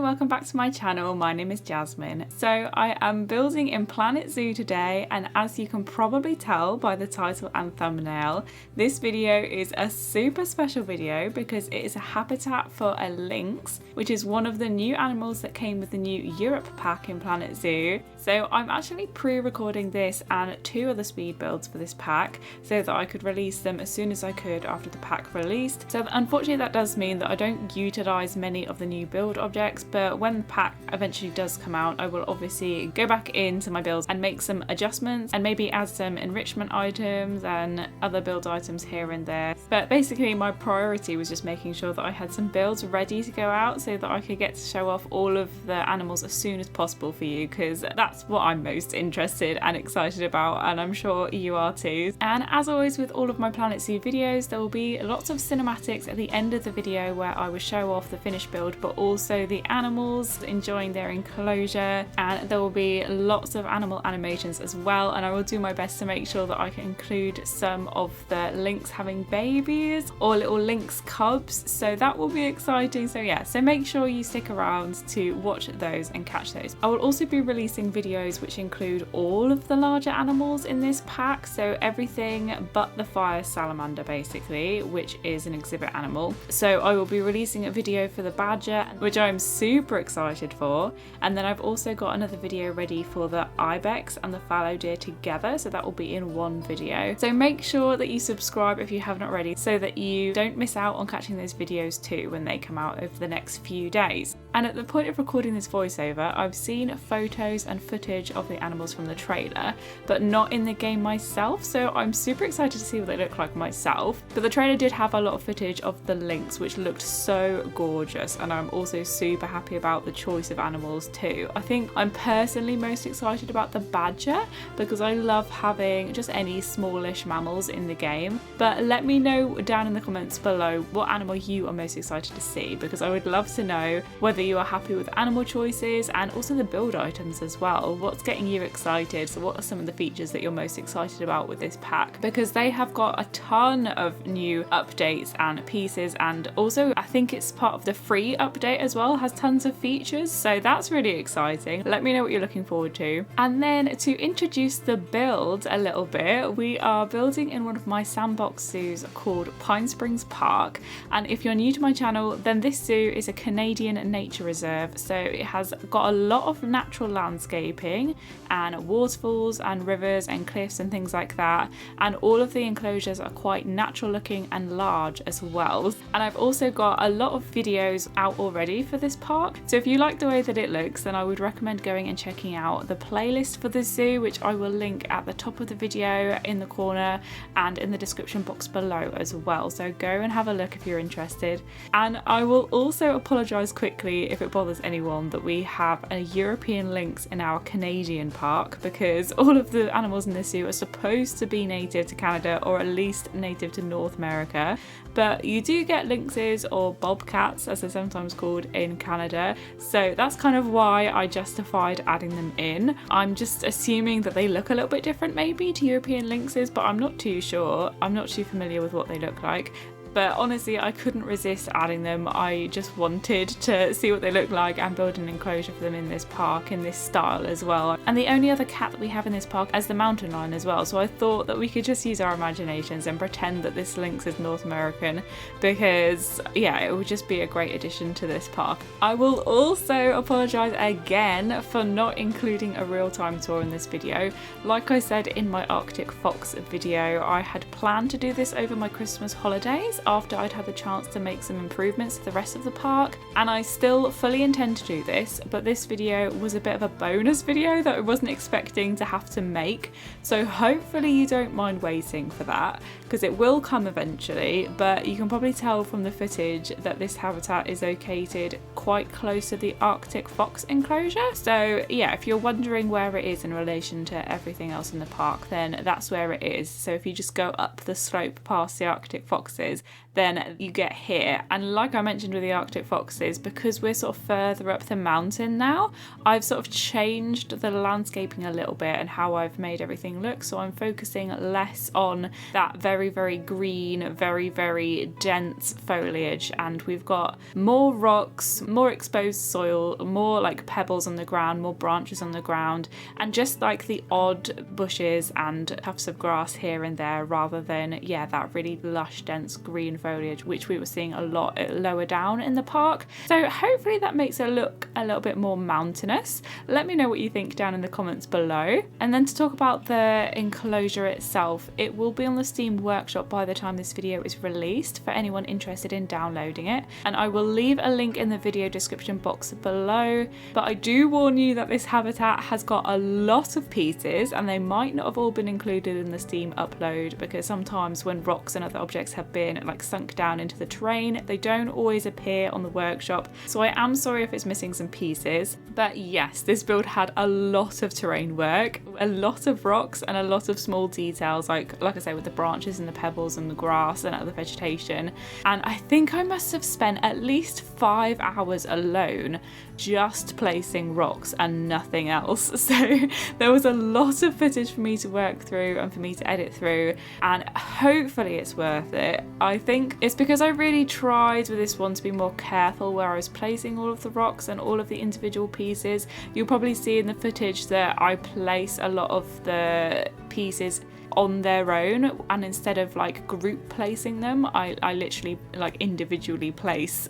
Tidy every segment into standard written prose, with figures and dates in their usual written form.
welcome back to my channel. My name is Jasmine. So I am building in Planet Zoo today, and as you can probably tell by the title and thumbnail, this video is a super special video because it is a habitat for a lynx, which is one of the new animals that came with the new Europe pack in Planet Zoo. So I'm actually pre-recording this and 2 other speed builds for this pack so that I could release them as soon as I could after the pack released. So unfortunately that does mean that I don't utilise many of the new build objects, but when the pack eventually does come out, I will obviously go back into my builds and make some adjustments and maybe add some enrichment items and other build items here and there. But basically my priority was just making sure that I had some builds ready to go out so that I could get to show off all of the animals as soon as possible for you, because that's what I'm most interested and excited about, and I'm sure you are too. And as always with all of my Planet Zoo videos, there will be lots of cinematics at the end of the video where I will show off the finished build, but also the animals enjoying their enclosure, and there will be lots of animal animations as well, and I will do my best to make sure that I can include some of the lynx having babies or little lynx cubs, so that will be exciting. So yeah, so make sure you stick around to watch those and catch those. I will also be releasing videos which include all of the larger animals in this pack, so everything but the fire salamander basically, which is an exhibit animal. So I will be releasing a video for the badger, which I'm super excited for, and then I've also got another video ready for the ibex and the fallow deer together, so that will be in one video. So make sure that you subscribe if you haven't already so that you don't miss out on catching those videos too when they come out over the next few days. And at the point of recording this voiceover, I've seen photos and footage of the animals from the trailer, but not in the game myself, so I'm super excited to see what they look like myself. But the trailer did have a lot of footage of the lynx, which looked so gorgeous, and I'm also super happy about the choice of animals too. I think I'm personally most excited about the badger because I love having just any smallish mammals in the game. But let me know down in the comments below what animal you are most excited to see, because I would love to know whether you are happy with animal choices and also the build items as well. What's getting you excited? So what are some of the features that you're most excited about with this pack? Because they have got a ton of new updates and pieces, and also I think it's part of the free update as well, has tons of features, so that's really exciting. Let me know what you're looking forward to. And then to introduce the build a little bit, we are building in one of my sandbox zoos called Pine Springs Park, and if you're new to my channel, then this zoo is a Canadian nature reserve, so it has got a lot of natural landscaping and waterfalls and rivers and cliffs and things like that, and all of the enclosures are quite natural looking and large as well. And I've also got a lot of videos out already for this park, so if you like the way that it looks, then I would recommend going and checking out the playlist for the zoo, which I will link at the top of the video, in the corner, and in the description box below as well, so go and have a look if you're interested. And I will also apologise quickly if it bothers anyone that we have a European lynx in our Canadian park, because all of the animals in this zoo are supposed to be native to Canada, or at least native to North America, but you do get lynxes, or bobcats as they're sometimes called, in Canada, so that's kind of why I justified adding them in. I'm just assuming that they look a little bit different maybe to European lynxes, but I'm not too sure. I'm not too familiar with what they look like. But honestly, I couldn't resist adding them. I just wanted to see what they look like and build an enclosure for them in this park in this style as well. And the only other cat that we have in this park is the mountain lion as well, so I thought that we could just use our imaginations and pretend that this lynx is North American, because yeah, it would just be a great addition to this park. I will also apologise again for not including a real-time tour in this video. Like I said in my Arctic fox video, I had planned to do this over my Christmas holidays after I'd had the chance to make some improvements to the rest of the park, and I still fully intend to do this, but this video was a bit of a bonus video that I wasn't expecting to have to make, so hopefully you don't mind waiting for that, because it will come eventually. But you can probably tell from the footage that this habitat is located quite close to the Arctic fox enclosure, so yeah, if you're wondering where it is in relation to everything else in the park, then that's where it is. So if you just go up the slope past the Arctic foxes, than you get here. And like I mentioned with the Arctic foxes, because we're sort of further up the mountain now, I've sort of changed the landscaping a little bit and how I've made everything look. So I'm focusing less on that very, very green, very, very dense foliage, and we've got more rocks, more exposed soil, more like pebbles on the ground, more branches on the ground, and just like the odd bushes and tufts of grass here and there, rather than that really lush dense green foliage which we were seeing a lot lower down in the park. So hopefully that makes it look a little bit more mountainous. Let me know what you think down in the comments below. And then to talk about the enclosure itself, it will be on the Steam Workshop by the time this video is released for anyone interested in downloading it, and I will leave a link in the video description box below. But I do warn you that this habitat has got a lot of pieces and they might not have all been included in the Steam upload, because sometimes when rocks and other objects have been like sunk down into the terrain, they don't always appear on the workshop. So I am sorry if it's missing some pieces. But yes, this build had a lot of terrain work, a lot of rocks, and a lot of small details, like I say, with the branches and the pebbles and the grass and other vegetation. And I think I must have spent at least 5 hours alone just placing rocks and nothing else. So there was a lot of footage for me to work through and for me to edit through, and hopefully it's worth it. I think it's because I really tried with this one to be more careful where I was placing all of the rocks and all of the individual pieces. You'll probably see in the footage that I place a lot of the pieces on their own, and instead of like group placing them, I literally like individually place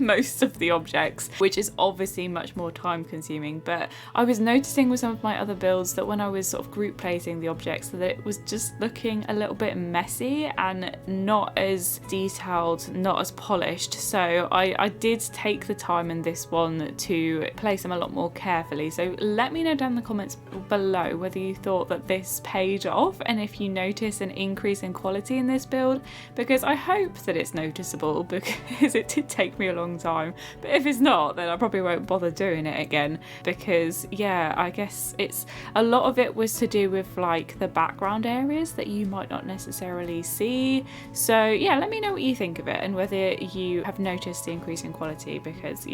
most of the objects, which is obviously much more time consuming. But I was noticing with some of my other builds that when I was sort of group placing the objects, that it was just looking a little bit messy and not as detailed, not as polished. So I did take the time in this one to place them a lot more carefully. So let me know down in the comments below whether you thought that this paid off and if you notice an increase in quality in this build, because I hope that it's noticeable, because it did take me a long time. But if it's not, then I probably won't bother doing it again, because I guess it's a lot of it was to do with like the background areas that you might not necessarily see. So let me know what you think of it and whether you have noticed the increase in quality, because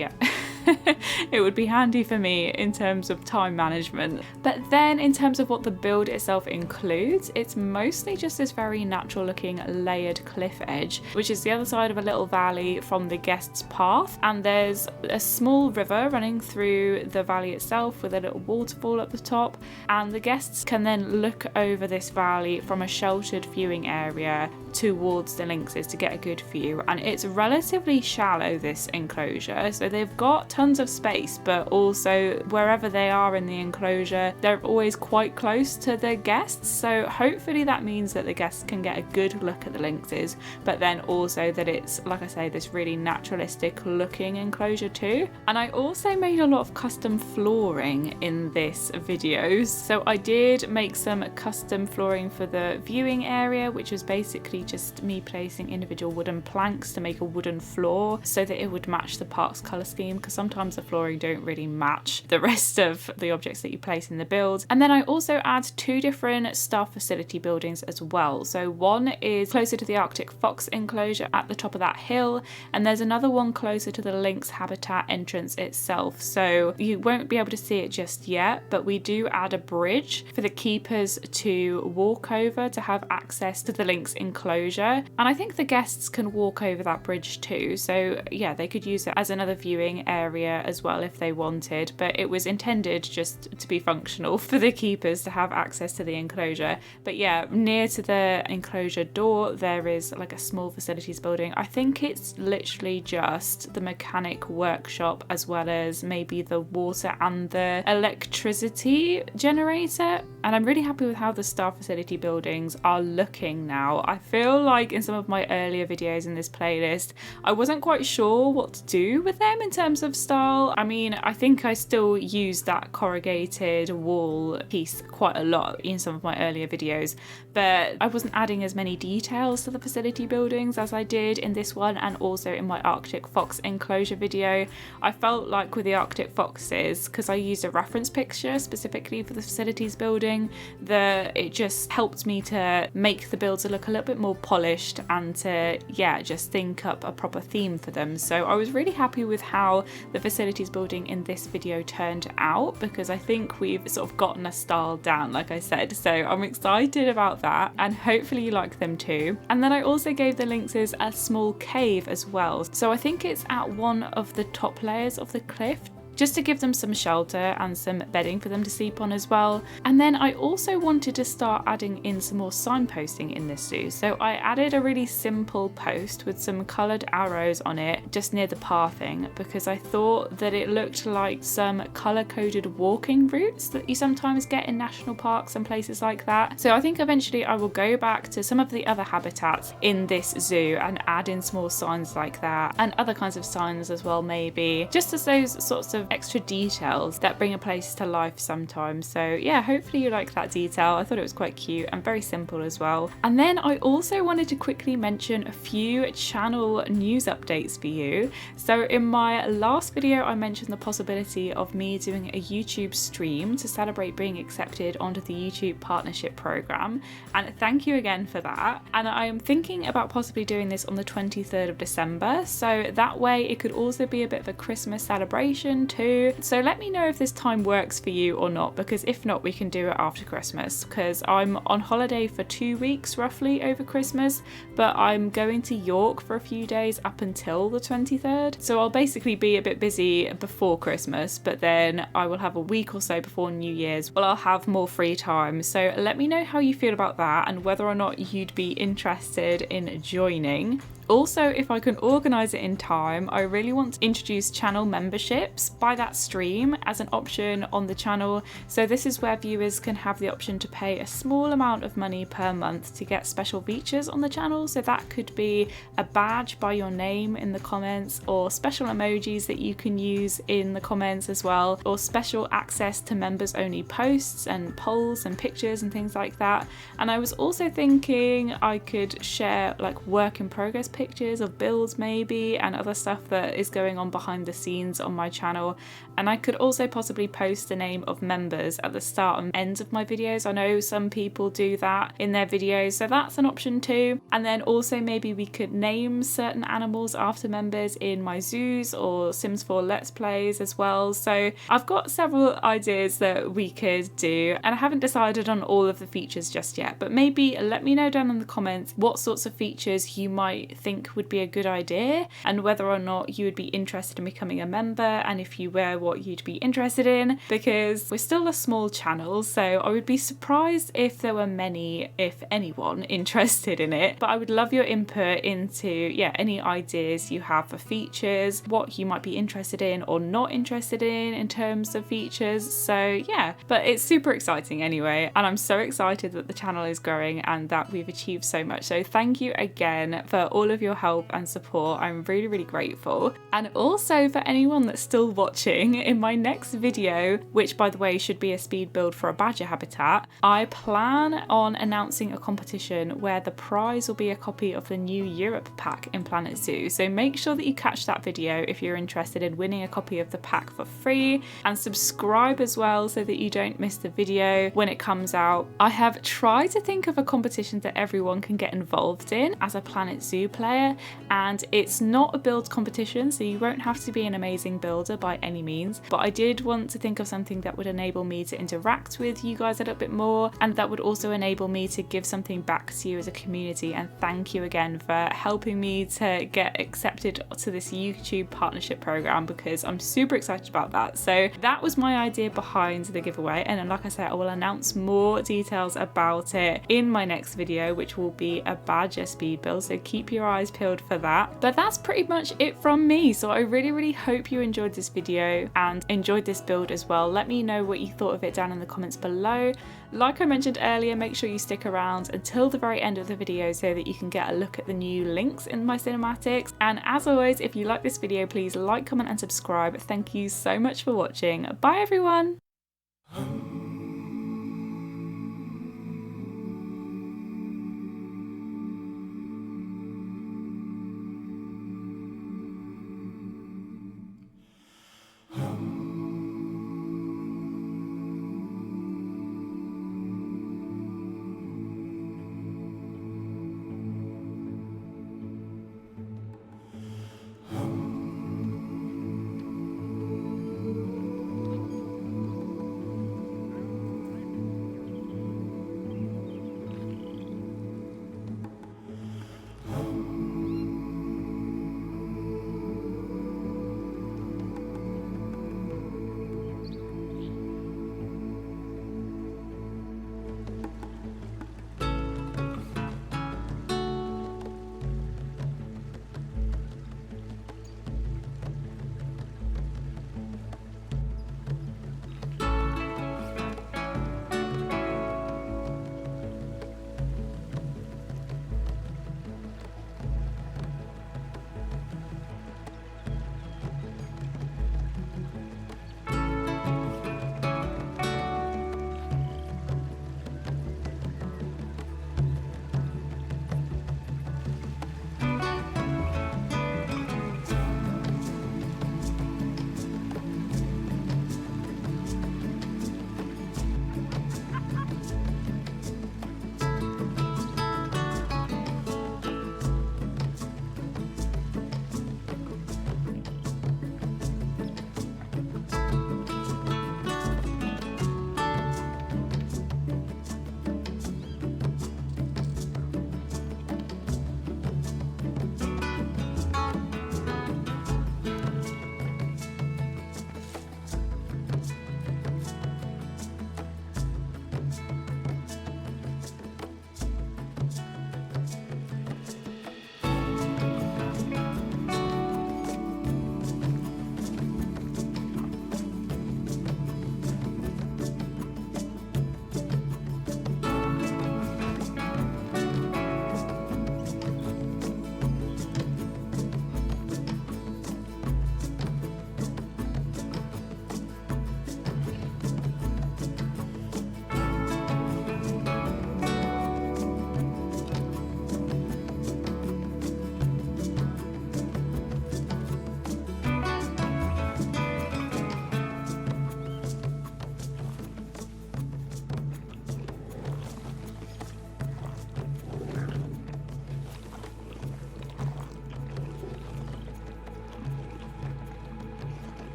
it would be handy for me in terms of time management. But then in terms of what the build itself includes, it's mostly just this very natural looking layered cliff edge, which is the other side of a little valley from the guests' path, and there's a small river running through the valley itself with a little waterfall at the top, and the guests can then look over this valley from a sheltered viewing area towards the lynxes to get a good view. And it's relatively shallow, this enclosure, so they've got tons of space, but also wherever they are in the enclosure, they're always quite close to the guests. So hopefully that means that the guests can get a good look at the lynxes, but then also that it's, like I say, this really naturalistic looking enclosure too. And I also made a lot of custom flooring in this video. So I did make some custom flooring for the viewing area, which was basically just me placing individual wooden planks to make a wooden floor so that it would match the park's colour scheme, because sometimes the flooring don't really match the rest of the objects that you place in the build. And then I also add 2 different staff facility buildings as well. So one is closer to the Arctic fox enclosure at the top of that hill, and there's another one closer to the lynx habitat entrance itself. So you won't be able to see it just yet, but we do add a bridge for the keepers to walk over to have access to the lynx enclosure, and I think the guests can walk over that bridge too. So they could use it as another viewing area as well if they wanted, but it was intended just to be functional for the keepers to have access to the enclosure. But near to the enclosure door there is like a small facilities building. I think it's literally just the mechanic workshop as well as maybe the water and the electricity generator, and I'm really happy with how the staff facility buildings are looking now. I feel like in some of my earlier videos in this playlist I wasn't quite sure what to do with them in terms of style. I mean, I think I still use that corrugated wall piece quite a lot in some of my earlier videos, but I wasn't adding as many details to the facility buildings as I did in this one and also in my Arctic fox enclosure video. I felt like with the Arctic foxes, because I used a reference picture specifically for the facilities building, building that it just helped me to make the builds look a little bit more polished and to, yeah, just think up a proper theme for them. So I was really happy with how the facilities building in this video turned out, because I think we've sort of gotten a style down, like I said. So I'm excited about that, and hopefully you like them too. And then I also gave the lynxes a small cave as well. So I think it's at one of the top layers of the cliff, just to give them some shelter and some bedding for them to sleep on as well. And then I also wanted to start adding in some more signposting in this zoo. So I added a really simple post with some coloured arrows on it just near the pathing, because I thought that it looked like some colour-coded walking routes that you sometimes get in national parks and places like that. So I think eventually I will go back to some of the other habitats in this zoo and add in small signs like that, and other kinds of signs as well, maybe, just as those sorts of extra details that bring a place to life sometimes. So yeah, hopefully you like that detail. I thought it was quite cute and very simple as well. And then I also wanted to quickly mention a few channel news updates for you. So in my last video I mentioned the possibility of me doing a YouTube stream to celebrate being accepted onto the YouTube partnership program, and thank you again for that. And I am thinking about possibly doing this on the 23rd of December, so that way it could also be a bit of a Christmas celebration too. So let me know if this time works for you or not, because if not, we can do it after Christmas, because I'm on holiday for 2 weeks roughly over Christmas, but I'm going to York for a few days up until the 23rd. So I'll basically be a bit busy before Christmas, but then I will have a week or so before New Year's. Well, I'll have more free time. So let me know how you feel about that and whether or not you'd be interested in joining. Also, if I can organise it in time, I really want to introduce channel memberships by that stream as an option on the channel. So this is where viewers can have the option to pay a small amount of money per month to get special features on the channel. So that could be a badge by your name in the comments, or special emojis that you can use in the comments as well, or special access to members only posts and polls and pictures and things like that. And I was also thinking I could share like work in progress pictures of builds maybe, and other stuff that is going on behind the scenes on my channel. And I could also possibly post the name of members at the start and end of my videos. I know some people do that in their videos, so that's an option too. And then also maybe we could name certain animals after members in my zoos or Sims 4 Let's Plays as well. So I've got several ideas that we could do, and I haven't decided on all of the features just yet, but maybe let me know down in the comments what sorts of features you might think would be a good idea, and whether or not you would be interested in becoming a member, and if you were, what you'd be interested in, because we're still a small channel, so I would be surprised if there were many, if anyone, interested in it. But I would love your input into, yeah, any ideas you have for features, what you might be interested in or not interested in terms of features. So yeah, but it's super exciting anyway, and I'm so excited that the channel is growing and that we've achieved so much. So thank you again for all of your help and support. I'm really, really grateful. And also for anyone that's still watching, in my next video, which by the way should be a speed build for a badger habitat, I plan on announcing a competition where the prize will be a copy of the new Europe pack in Planet Zoo. So make sure that you catch that video if you're interested in winning a copy of the pack for free, and subscribe as well so that you don't miss the video when it comes out. I have tried to think of a competition that everyone can get involved in as a Planet Zoo player, and it's not a build competition, so you won't have to be an amazing builder by any means, but I did want to think of something that would enable me to interact with you guys a little bit more, and that would also enable me to give something back to you as a community. And thank you again for helping me to get accepted to this YouTube partnership program, because I'm super excited about that. So that was my idea behind the giveaway, and like I said, I will announce more details about it in my next video, which will be a badger speed build, so keep your eyes peeled for that. But that's pretty much it from me. So I really, really hope you enjoyed this video and enjoyed this build as well. Let me know what you thought of it down in the comments below. Like I mentioned earlier, make sure you stick around until the very end of the video so that you can get a look at the new Lynx in my cinematics. And as always, if you like this video, please like, comment and subscribe. Thank you so much for watching. Bye everyone!